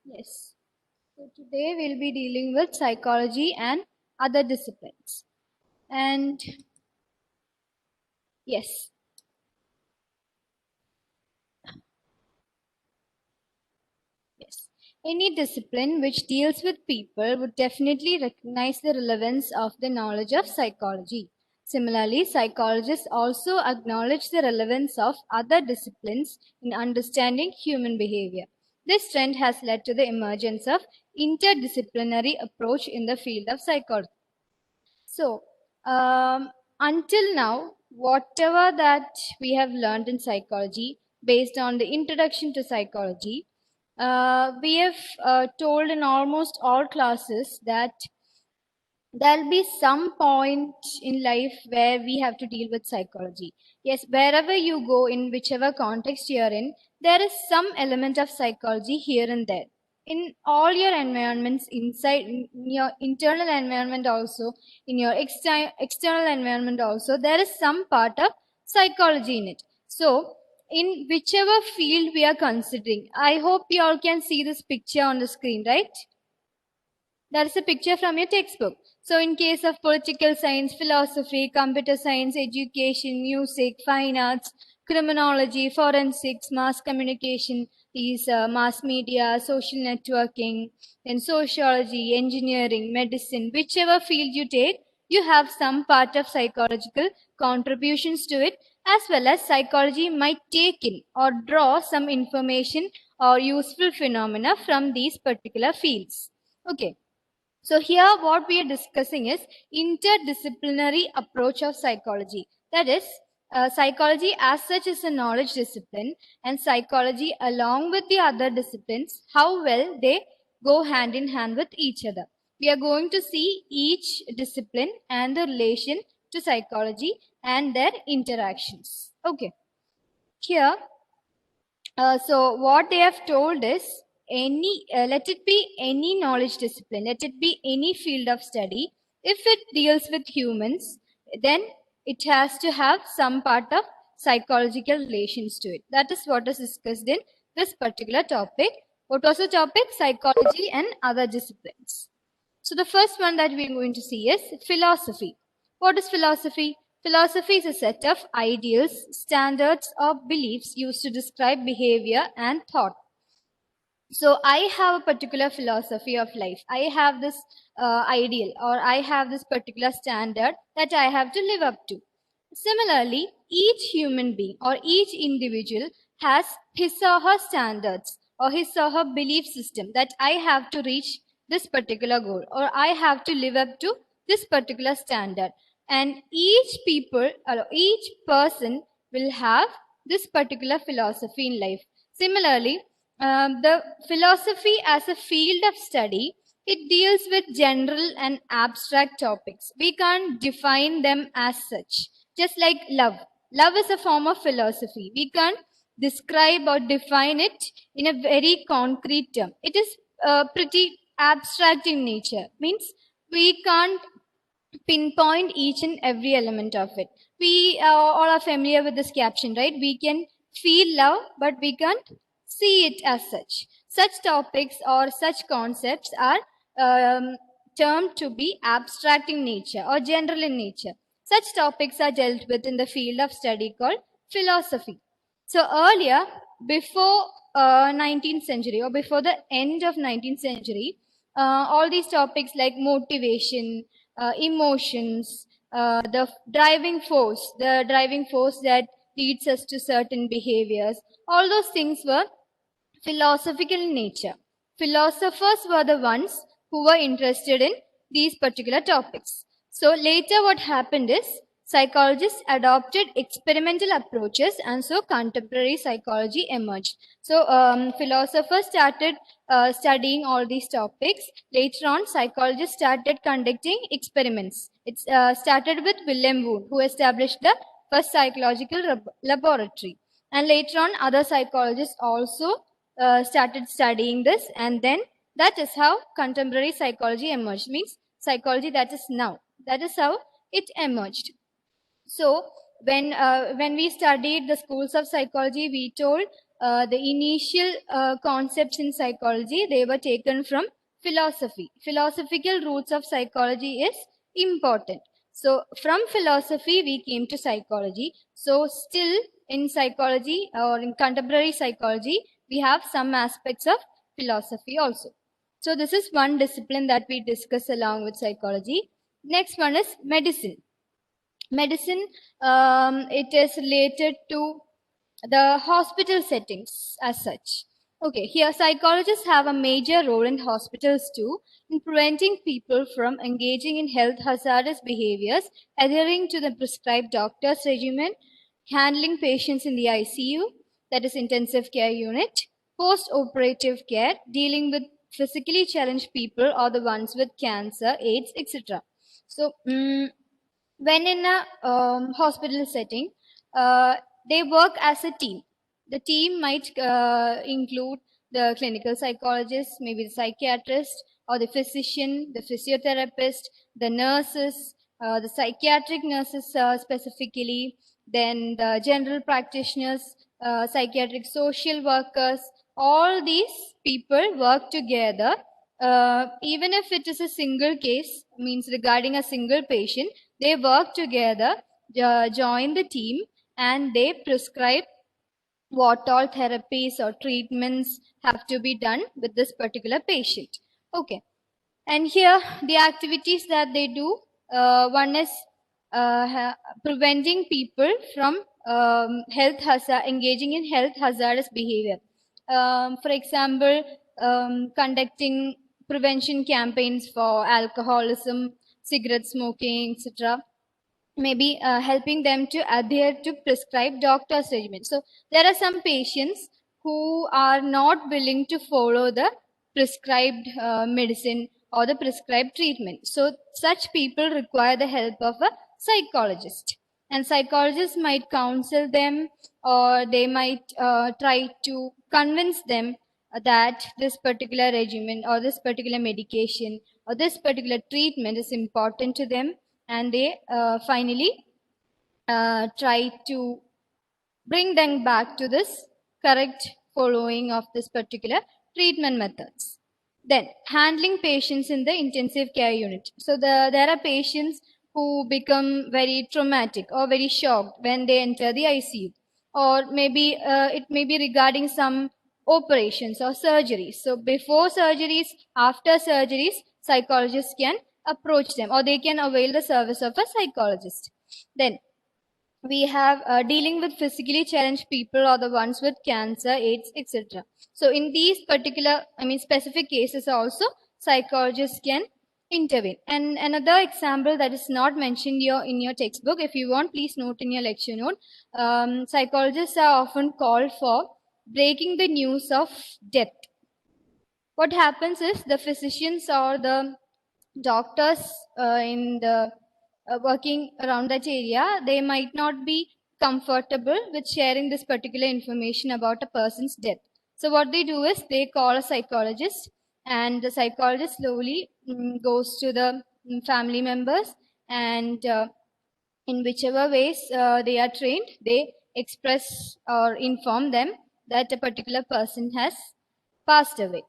Yes. So today we'll be dealing with psychology and other disciplines. And yes, yes. Any discipline which deals with people would definitely recognize the relevance of the knowledge of psychology. Similarly, psychologists also acknowledge the relevance of other disciplines in understanding human behavior. This trend has led to the emergence of interdisciplinary approach in the field of psychology. So, until now, whatever that we have learned in psychology, based on the introduction to psychology, we have told in almost all classes that there'll be some point in life where we have to deal with psychology. Yes, wherever you go, in whichever context you're in, there is some element of psychology here and there. In all your environments, inside in your internal environment, also in your external environment, also there is some part of psychology in it. So, in whichever field we are considering, I hope you all can see this picture on the screen, right? That is a picture from your textbook. So in case of political science, philosophy, computer science, education, music, fine arts, criminology, forensics, mass communication, these mass media, social networking, then sociology, engineering, medicine, whichever field you take, you have some part of psychological contributions to it, as well as psychology might take in or draw some information or useful phenomena from these particular fields. Okay. So here what we are discussing is interdisciplinary approach of psychology. That is, psychology as such is a knowledge discipline, and psychology along with the other disciplines, how well they go hand in hand with each other. We are going to see each discipline and the relation to psychology and their interactions. Okay. Here so what they have told is any let it be any knowledge discipline, let it be any field of study. If it deals with humans, then it has to have some part of psychological relations to it. That is what is discussed in this particular topic. What was the topic? Psychology and other disciplines. So the first one that we're going to see is philosophy. What is philosophy? Philosophy is a set of ideals, standards, or beliefs used to describe behavior and thought. So I have a particular philosophy of life. I have this ideal, or I have this particular standard that I have to live up to. Similarly, each human being or each individual has his or her standards or his or her belief system that I have to reach this particular goal or I have to live up to this particular standard. And each person will have this particular philosophy in life. Similarly, the philosophy as a field of study, it deals with general and abstract topics. We can't define them as such. Just like love. Love is a form of philosophy. We can't describe or define it in a very concrete term. It is pretty abstract in nature. Means we can't pinpoint each and every element of it. We all are familiar with this caption, right? We can feel love, but we can't see it as such. Such topics or such concepts are termed to be abstract in nature or general in nature. Such topics are dealt with in the field of study called philosophy. So earlier, before 19th century or before the end of 19th century, all these topics like motivation, emotions, the driving force that leads us to certain behaviors, all those things were philosophical in nature. Philosophers were the ones who were interested in these particular topics. So later what happened is psychologists adopted experimental approaches and so contemporary psychology emerged. So philosophers started studying all these topics. Later on, psychologists started conducting experiments. It started with William Wundt, who established the first psychological laboratory. And later on, other psychologists also started studying this, and then that is how contemporary psychology emerged. Means psychology that is now. That is how it emerged. So when we studied the schools of psychology, we told the initial concepts in psychology, they were taken from philosophy. Philosophical roots of psychology is important. So from philosophy, we came to psychology. So still in psychology or in contemporary psychology, we have some aspects of philosophy also. So this is one discipline that we discuss along with psychology. Next one is medicine. Medicine, it is related to the hospital settings as such. Okay, here psychologists have a major role in hospitals too, in preventing people from engaging in health hazardous behaviors, adhering to the prescribed doctor's regimen, handling patients in the ICU, that is intensive care unit, post-operative care, dealing with physically challenged people or the ones with cancer, AIDS, etc. So, when in a hospital setting, uh, they work as a team. The team might include the clinical psychologist, maybe the psychiatrist, or the physician, the physiotherapist, the nurses, the psychiatric nurses specifically, then the general practitioners, psychiatric social workers. All these people work together. Even if it is a single case, means regarding a single patient, they work together, join the team, and they prescribe what all therapies or treatments have to be done with this particular patient. Okay. And here, the activities that they do, one is preventing people from engaging in health hazardous behavior. For example, conducting prevention campaigns for alcoholism, cigarette smoking, etc. Maybe helping them to adhere to prescribed doctor's regimen. So there are some patients who are not willing to follow the prescribed medicine or the prescribed treatment. So such people require the help of a psychologist. And psychologists might counsel them, or they might try to convince them that this particular regimen or this particular medication or this particular treatment is important to them, and they finally try to bring them back to this correct following of this particular treatment methods. Then handling patients in the intensive care unit. So there are patients who become very traumatic or very shocked when they enter the ICU, or maybe it may be regarding some operations or surgeries. So before surgeries, after surgeries, psychologists can approach them, or they can avail the service of a psychologist. Then we have dealing with physically challenged people or the ones with cancer, AIDS, etc. So in these particular, specific cases also, psychologists can intervene. And another example that is not mentioned here in your textbook, if you want, please note in your lecture note. Psychologists are often called for breaking the news of death. What happens is the physicians or the doctors in the working around that area, they might not be comfortable with sharing this particular information about a person's death. So what they do is they call a psychologist, and the psychologist slowly goes to the family members, and in whichever ways they are trained, they express or inform them that a particular person has passed away.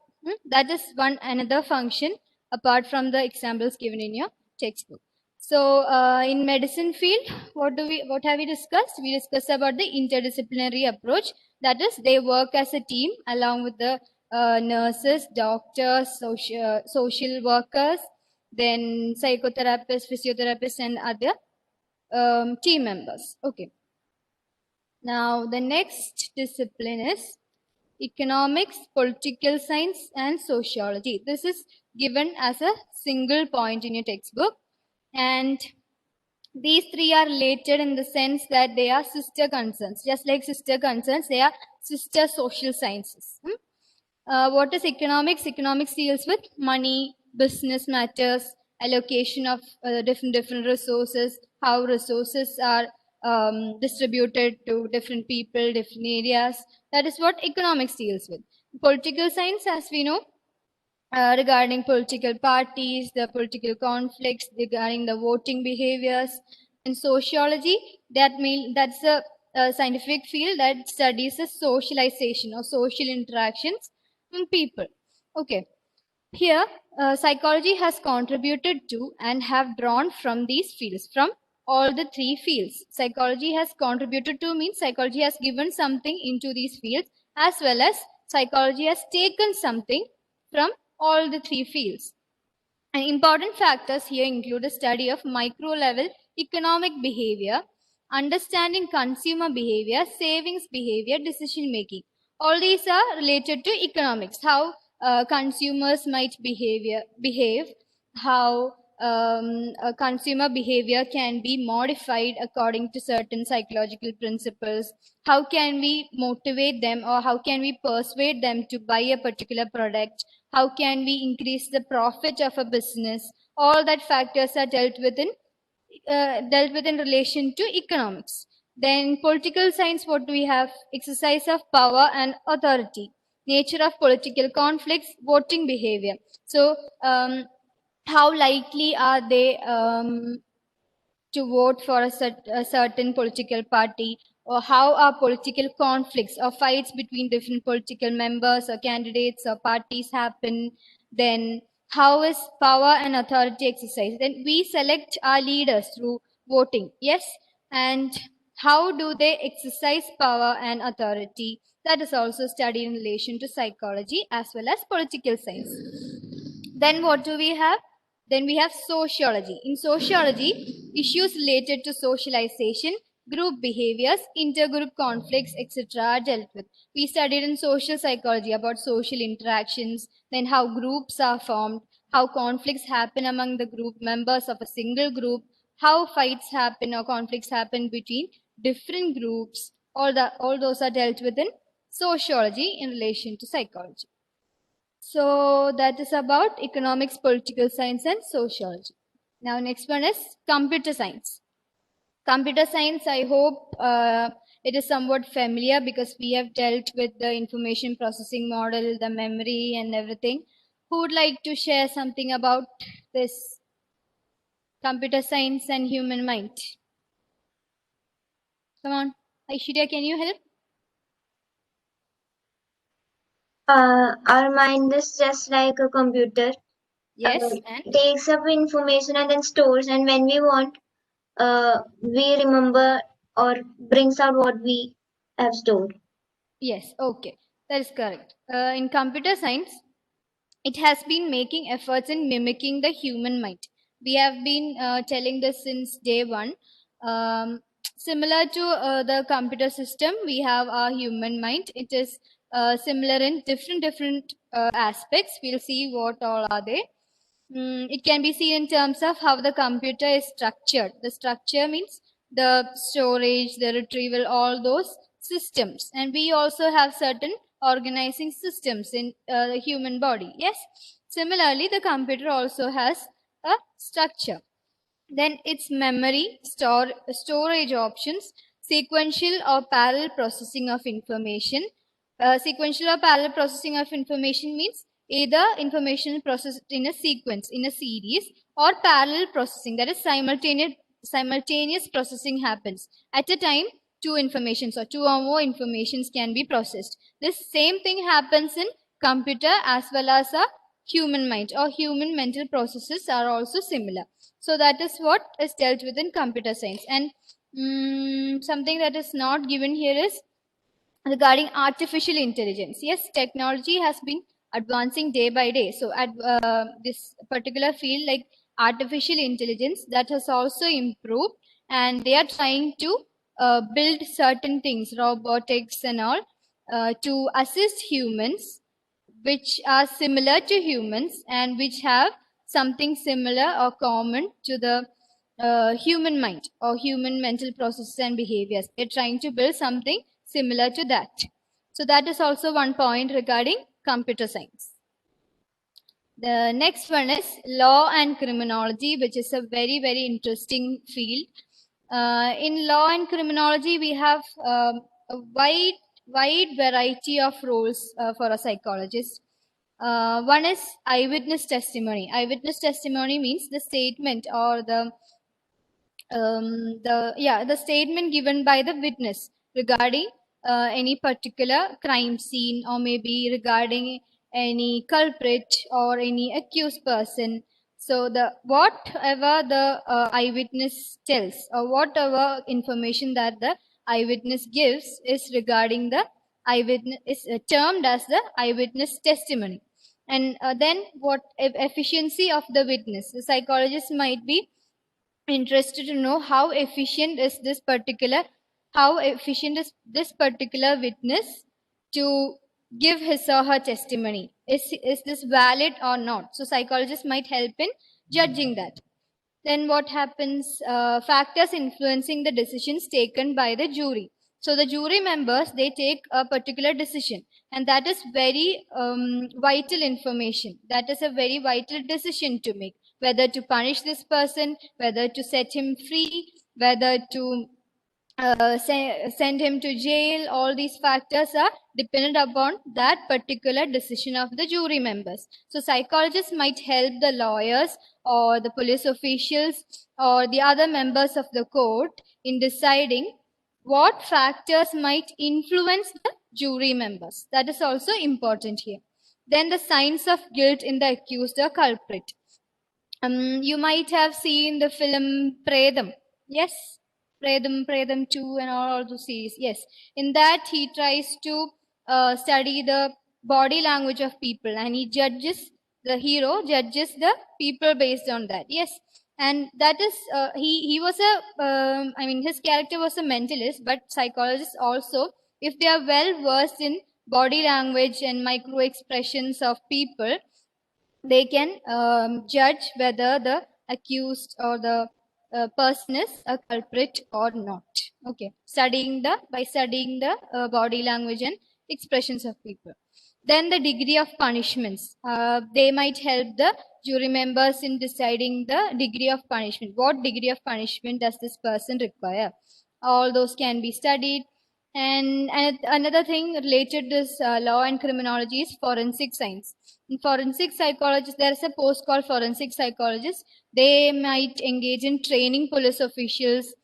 That is one another function apart from the examples given in your textbook. So in medicine field, what have we discussed? We discussed about the interdisciplinary approach. That is, they work as a team along with the nurses, doctors, social workers, then psychotherapists, physiotherapists, and other team members. Okay. Now the next discipline is economics, political science, and sociology. This is given as a single point in your textbook, and these three are related in the sense that they are sister concerns. Just like sister concerns, they are sister social sciences. What is economics? Economics deals with money, business matters, allocation of different resources, how resources are distributed to different people, different areas. That is what economics deals with. Political science, as we know, regarding political parties, the political conflicts, regarding the voting behaviors. In sociology, that's a scientific field that studies the socialization or social interactions in people. Okay. Here, psychology has contributed to and have drawn from these fields, from all the three fields. Psychology has contributed to means psychology has given something into these fields, as well as psychology has taken something from all the three fields. And important factors here include a study of micro level economic behavior, understanding consumer behavior, savings behavior, decision making. All these are related to economics, how consumers might behave, how consumer behavior can be modified according to certain psychological principles, how can we motivate them or how can we persuade them to buy a particular product, how can we increase the profit of a business. All that factors are dealt with in relation to economics. Then political science, what do we have? Exercise of power and authority, nature of political conflicts, voting behavior. So how likely are they to vote for a certain political party, or how are political conflicts or fights between different political members or candidates or parties happen. Then how is power and authority exercised? Then we select our leaders through voting, yes. And how do they exercise power and authority? That is also studied in relation to psychology as well as political science. Then what do we have? Then we have sociology. In sociology, issues related to socialization, group behaviors, intergroup conflicts, etc. are dealt with. We studied in social psychology about social interactions, then how groups are formed, how conflicts happen among the group members of a single group, how fights happen or conflicts happen between different groups. All those are dealt with in sociology in relation to psychology. So that is about economics, political science, and sociology. Now, next one is computer science. Computer science, I hope it is somewhat familiar because we have dealt with the information processing model, the memory, and everything. Who would like to share something about this computer science and human mind? Come on, Aishwarya, can you help? Our mind is just like a computer. Yes, and Takes up information and then stores, and when we want, we remember or brings out what we have stored. yes, okay, that is correct. In computer science, it has been making efforts in mimicking the human mind. We have been telling this since day one. Similar to the computer system, we have our human mind. It is similar in different aspects. We'll see what all are they. It can be seen in terms of how the computer is structured. The structure means the storage, the retrieval, all those systems. And we also have certain organizing systems in the human body. Yes. Similarly, the computer also has a structure. Then its memory, storage options, sequential or parallel processing of information. Sequential or parallel processing of information means either information processed in a sequence, in a series, or parallel processing, that is simultaneous processing happens. At a time, two informations or two or more informations can be processed. This same thing happens in computer as well as a human mind, or human mental processes are also similar. So that is what is dealt with in computer science. And something that is not given here is regarding artificial intelligence. Yes, technology has been advancing day by day. So at this particular field, like artificial intelligence, that has also improved, and they are trying to build certain things, robotics and all, to assist humans, which are similar to humans and which have something similar or common to the human mind or human mental processes and behaviors. They're trying to build something similar to that. So that is also one point regarding computer science. The next one is law and criminology, which is a very interesting field. In law and criminology, we have a wide variety of roles for a psychologist. One is eyewitness testimony. Eyewitness testimony means the statement or the statement given by the witness regarding any particular crime scene, or maybe regarding any culprit or any accused person. So the whatever the eyewitness tells, or whatever information that the eyewitness gives is regarding the eyewitness, is termed as the eyewitness testimony. And then what efficiency of the witness, the psychologist might be interested to know how efficient is this particular witness to give his or her testimony. Is this valid or not? So psychologists might help in judging that. Then what happens? Factors influencing the decisions taken by the jury. So the jury members, they take a particular decision, and that is very vital information. That is a very vital decision to make, whether to punish this person, whether to set him free, whether to send him to jail. All these factors are dependent upon that particular decision of the jury members. So psychologists might help the lawyers or the police officials or the other members of the court in deciding what factors might influence the jury members. That is also important here. Then the signs of guilt in the accused or culprit. You might have seen the film Predam. Yes, Predam 2 and all those series. Yes, in that he tries to study the body language of people, and the hero judges the people based on that. Yes, and that is he was his character was a mentalist, but psychologists also, if they are well versed in body language and micro expressions of people, they can judge whether the accused or the person is a culprit or not. Okay, by studying the body language and expressions of people. Then the degree of punishments. They might help the jury members in deciding the degree of punishment. What degree of punishment does this person require? All those can be studied. And another thing related to this law and criminology is forensic science. In forensic psychologists, there is a post called forensic psychologists. They might engage in training police officials.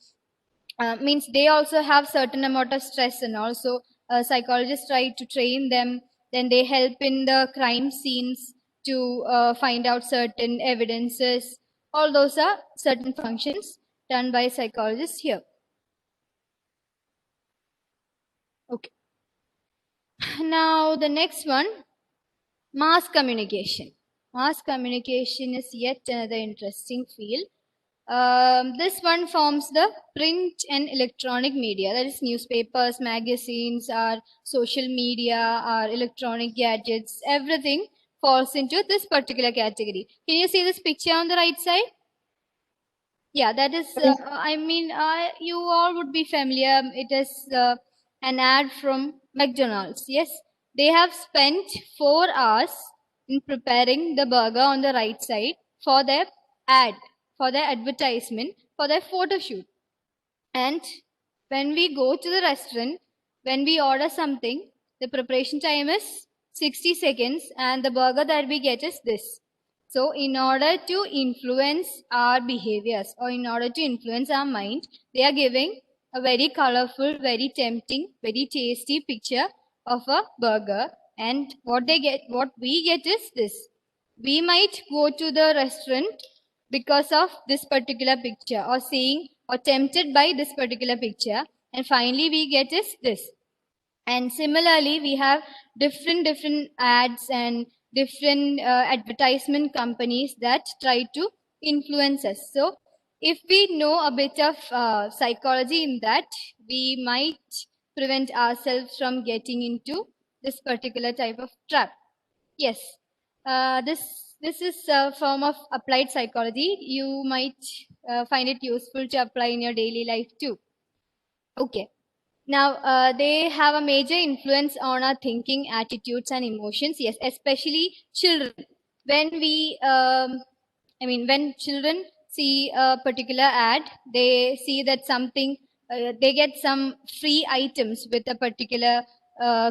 Means they also have certain amount of stress, and also psychologists try to train them. Then they help in the crime scenes to find out certain evidences. All those are certain functions done by psychologists here. Okay. Now the next one, mass communication. Mass communication is yet another interesting field. This one forms the print and electronic media, that is newspapers, magazines, our social media, our electronic gadgets, everything falls into this particular category. Can you see this picture on the right side? Yeah, that is, you all would be familiar. It is an ad from McDonald's. Yes, they have spent 4 hours in preparing the burger on the right side for their ad, for their advertisement, for their photo shoot. And when we go to the restaurant, when we order something, the preparation time is 60 seconds, and the burger that we get is this. So in order to influence our behaviors, or in order to influence our mind, they are giving a very colorful, very tempting, very tasty picture of a burger. And what we get is this. We might go to the restaurant because of this particular picture, or seeing or tempted by this particular picture, and finally we get is this. And similarly, we have different ads and different advertisement companies that try to influence us. So if we know a bit of psychology in that, we might prevent ourselves from getting into this particular type of trap. Yes, this is a form of applied psychology. You might find it useful to apply in your daily life too. Okay. Now, they have a major influence on our thinking, attitudes, and emotions. Yes, especially children. When children see a particular ad, they see that they get some free items with a particular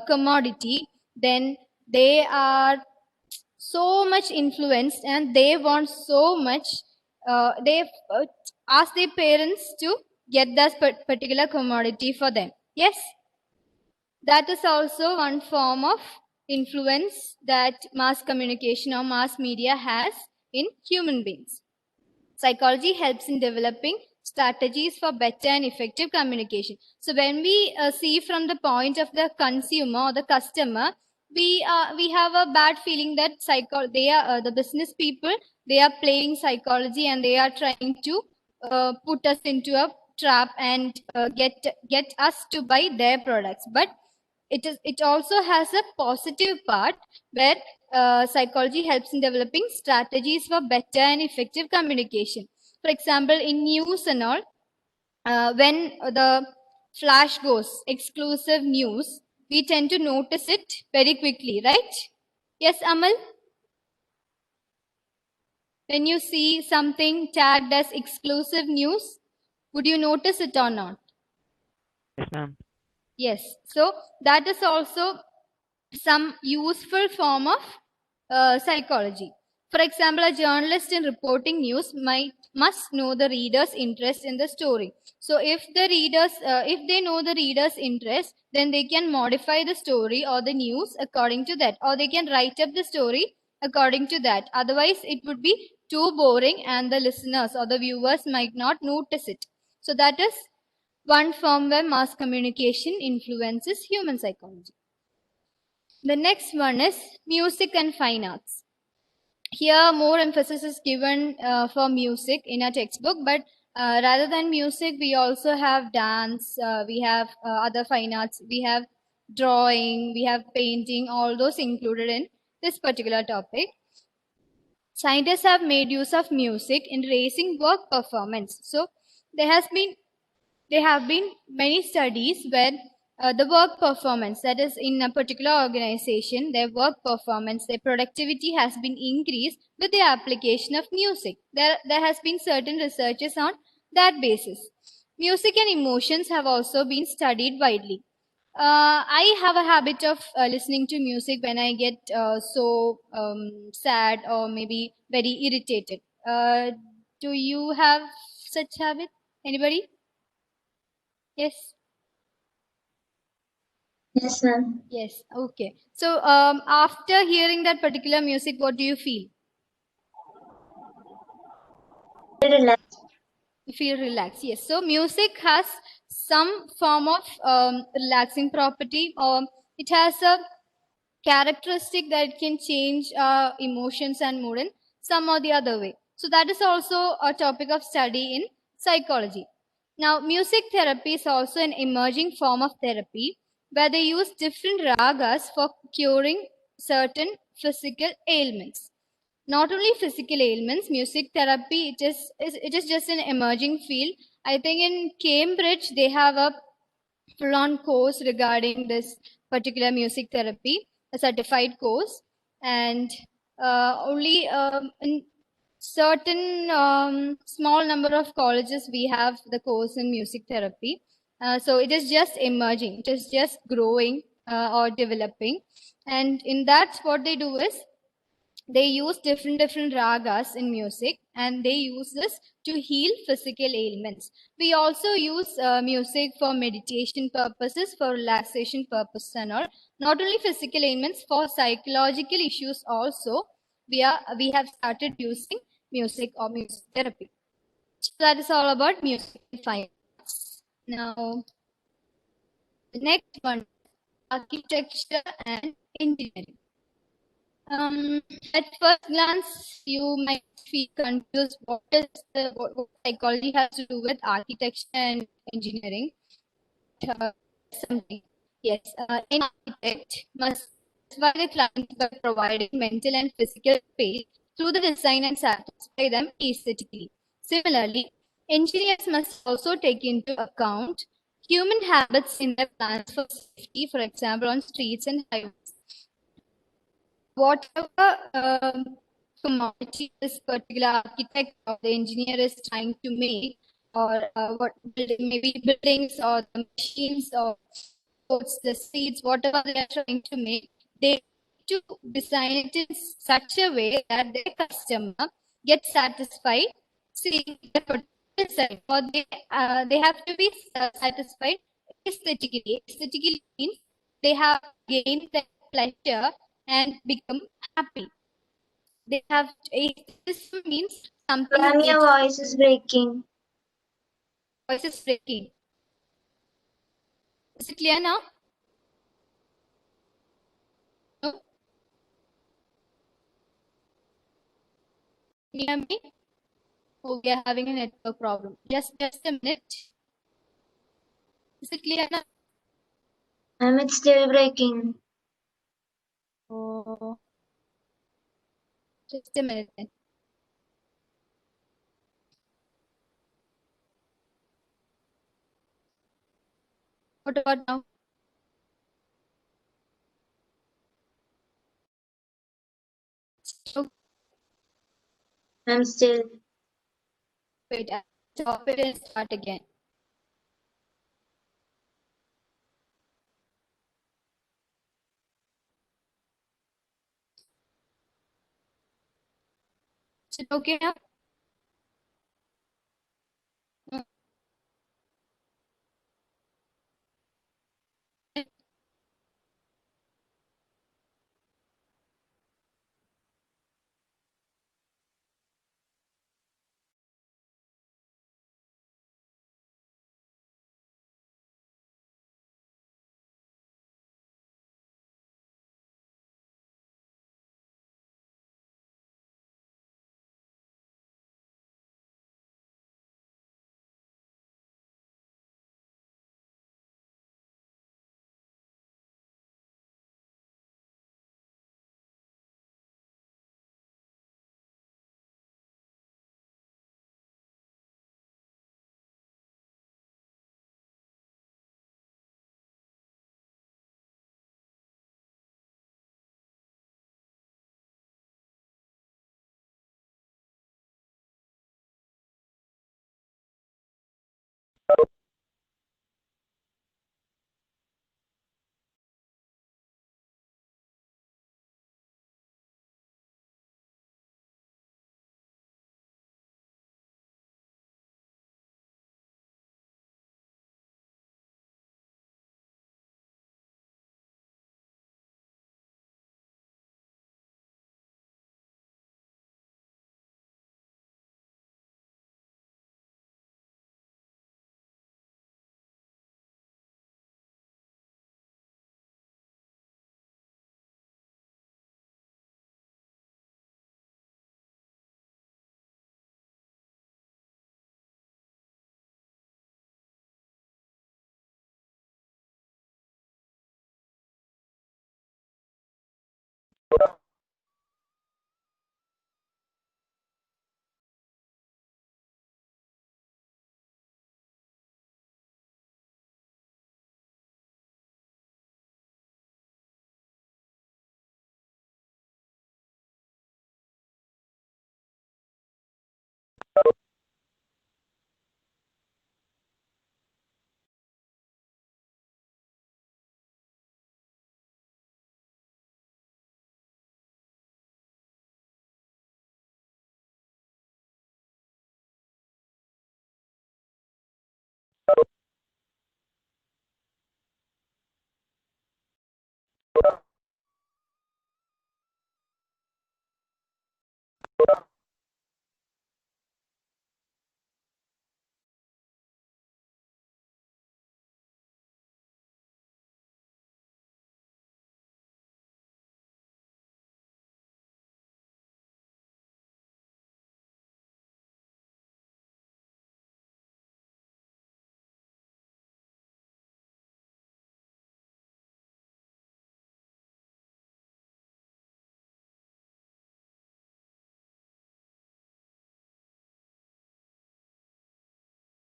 commodity. Then they are so much influenced, and they want so much. They ask their parents to get that particular commodity for them. Yes, that is also one form of influence that mass communication or mass media has in human beings. Psychology helps in developing strategies for better and effective communication. So when we see from the point of the consumer or the customer, we have a bad feeling that they are the business people, they are playing psychology and they are trying to put us into a trap and get us to buy their products. But it also has a positive part where psychology helps in developing strategies for better and effective communication. For example, in news and all, when the flash goes exclusive news, we tend to notice it very quickly, right? Yes, Amal? When you see something tagged as exclusive news, would you notice it or not? Yes, ma'am. Yes. So that is also some useful form of psychology. For example, a journalist in reporting news must know the reader's interest in the story. So if they know the reader's interest, then they can modify the story or the news according to that, or they can write up the story according to that. Otherwise, it would be too boring, and the listeners or the viewers might not notice it. So that is one form where mass communication influences human psychology. The next one is music and fine arts. Here, more emphasis is given for music in a textbook, but rather than music, we also have dance, we have other fine arts, we have drawing, we have painting, all those included in this particular topic. Scientists have made use of music in raising work performance. So, there has been there have been many studies where the work performance, that is in a particular organization, their work performance, their productivity has been increased with the application of music. There has been certain researches on that basis. Music and emotions have also been studied widely. I have a habit of listening to music when I get so sad or maybe very irritated. Do you have such habit? Anybody? Yes. Yes, ma'am. Yes. Okay. So after hearing that particular music, what do you feel? Relax. You feel relaxed. Yes. So music has some form of relaxing property, or it has a characteristic that can change emotions and mood in some or the other way. So that is also a topic of study in psychology. Now, music therapy is also an emerging form of therapy where they use different ragas for curing certain physical ailments. Not only physical ailments, music therapy it is just an emerging field. I think in Cambridge they have a full-on course regarding this particular music therapy, a certified course, and only in certain small number of colleges we have the course in music therapy. So it is just emerging, it is just growing or developing, and in that what they do is they use different ragas in music, and they use this to heal physical ailments. We also use music for meditation purposes, for relaxation purposes and all. Not only physical ailments, for psychological issues also we have started using music or music therapy. So that is all about music and fine arts. Now the next one, architecture and engineering. At first glance, you might feel confused. What psychology has to do with architecture and engineering? Uh, Something. Yes, an architect must satisfy the client by providing mental and physical space through the design and satisfy them aesthetically. Similarly, engineers must also take into account human habits in their plans for safety, for example, on streets and highways. Whatever commodity this particular architect or the engineer is trying to make, or what building, maybe buildings or the machines or roads, the streets, whatever they are trying to make, they need to design it in such a way that their customer gets satisfied seeing the particular design, or they have to be satisfied aesthetically. Aesthetically means they have gained their pleasure and become happy. They have aestheticism means something Ma'am, your which voice is breaking. voice is breaking. Is it clear now? No? Can you hear me? Oh, we are having a network problem. Just a minute. Is it clear now? Ma'am, it's still breaking. Oh, just a minute then. What about now? Oh, I'm still. wait, I'll stop it and start again. Is it okay now? Mm.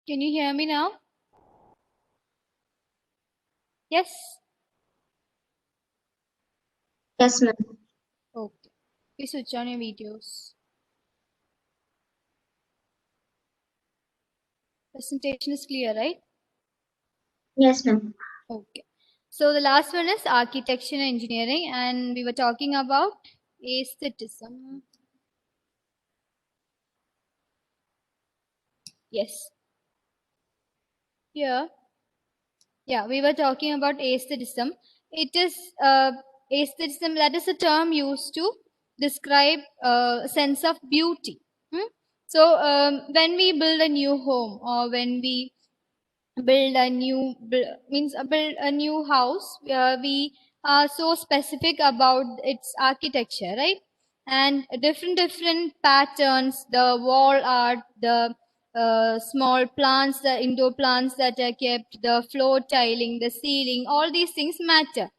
Can you hear me now? Yes? Yes, ma'am. Okay. Please switch on your videos. Presentation is clear, right? Yes, ma'am. Okay. So the last one is architecture and engineering, and we were talking about aestheticism. Yes. Here, Yeah, we were talking about aestheticism. It is aestheticism, that is a term used to describe a sense of beauty. So when we build a new home, or when we build a new house, we are so specific about its architecture, right? And different patterns, the wall art, the small plants, the indoor plants that are kept, the floor tiling, the ceiling, all these things matter.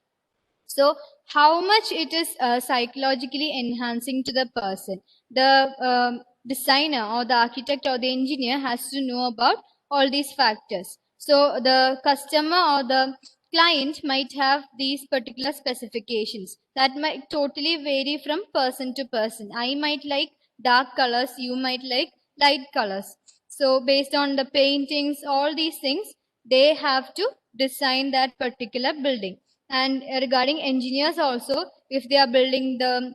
So how much it is psychologically enhancing to the person, the designer or the architect or the engineer has to know about all these factors. So the customer or the client might have these particular specifications that might totally vary from person to person. I might like dark colors, you might like light colors. So based on the paintings, all these things, they have to design that particular building. And regarding engineers also, if they are building the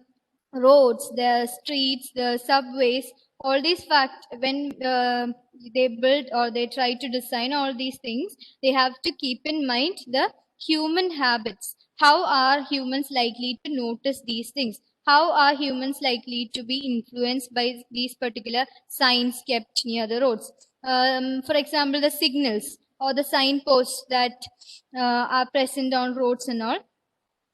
roads, the streets, the subways, all these fact, when they build or they try to design all these things, they have to keep in mind the human habits. How are humans likely to notice these things? How are humans likely to be influenced by these particular signs kept near the roads? For example, the signals or the signposts that are present on roads and all.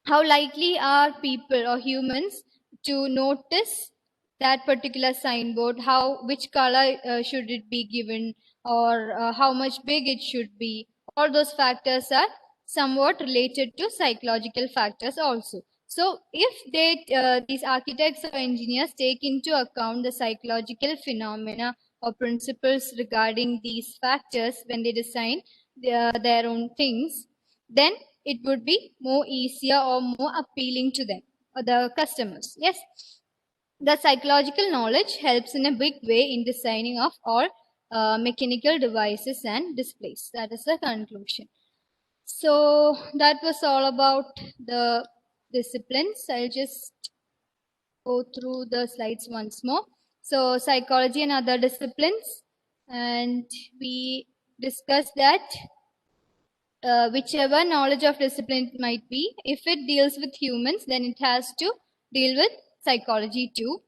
How likely are people or humans to notice that particular signboard? How, which color should it be given, or how much big it should be? All those factors are somewhat related to psychological factors also. So if these architects or engineers take into account the psychological phenomena or principles regarding these factors when they design their own things, then it would be more easier or more appealing to them or the customers. Yes, the psychological knowledge helps in a big way in designing of all mechanical devices and displays. That is the conclusion. So that was all about the disciplines. I'll just go through the slides once more. So psychology and other disciplines, and we discussed that whichever knowledge of discipline it might be, if it deals with humans, then it has to deal with psychology too.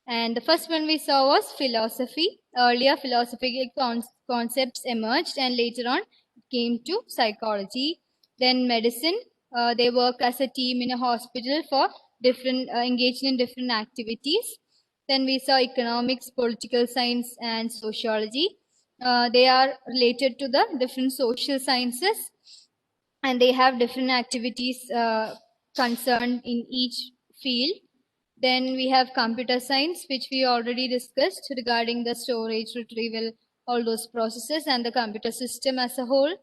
And the first one we saw was philosophy. Earlier, philosophical concepts emerged, and later on came to psychology. Then medicine, they work as a team in a hospital for different engaged in different activities. Then we saw economics, political science, and sociology. They are related to the different social sciences, and they have different activities concerned in each field. Then we have computer science, which we already discussed regarding the storage, retrieval, all those processes, and the computer system as a whole.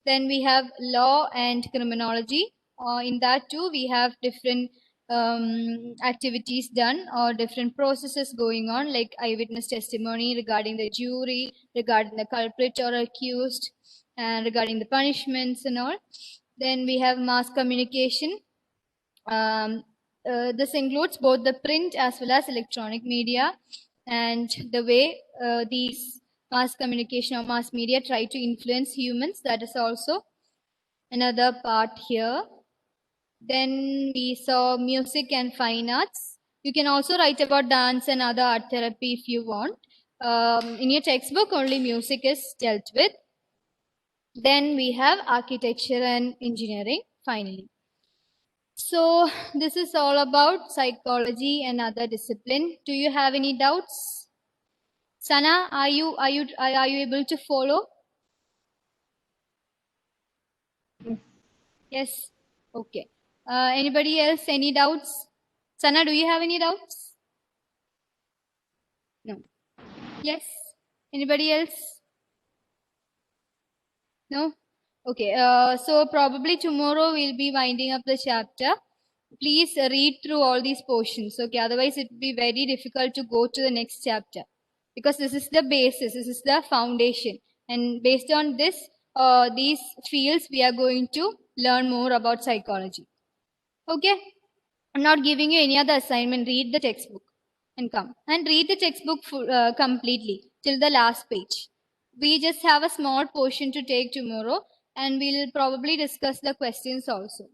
Then we have law and criminology. In that too, we have different activities done or different processes going on, like eyewitness testimony regarding the jury, regarding the culprit or accused, and regarding the punishments and all. Then we have mass communication. This includes both the print as well as electronic media, and the way these mass communication or mass media try to influence humans. That is also another part here. Then we saw music and fine arts. You can also write about dance and other art therapy if you want. In your textbook, only music is dealt with. Then we have architecture and engineering finally. So this is all about psychology and other discipline. Do you have any doubts? Sana, are you able to follow? Yes. Okay. Anybody else? Any doubts? Sana, do you have any doubts? No. Yes. Anybody else? No? Okay. So probably tomorrow we'll be winding up the chapter. Please read through all these portions. Okay. Otherwise it will be very difficult to go to the next chapter, because this is the basis, this is the foundation. And based on this, these fields, we are going to learn more about psychology. Okay. I'm not giving you any other assignment. Read the textbook and come. And read the textbook completely till the last page. We just have a small portion to take tomorrow. and we'll probably discuss the questions also.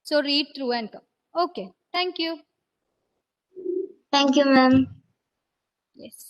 So read through and come. Okay, thank you. Thank you, ma'am. Yes.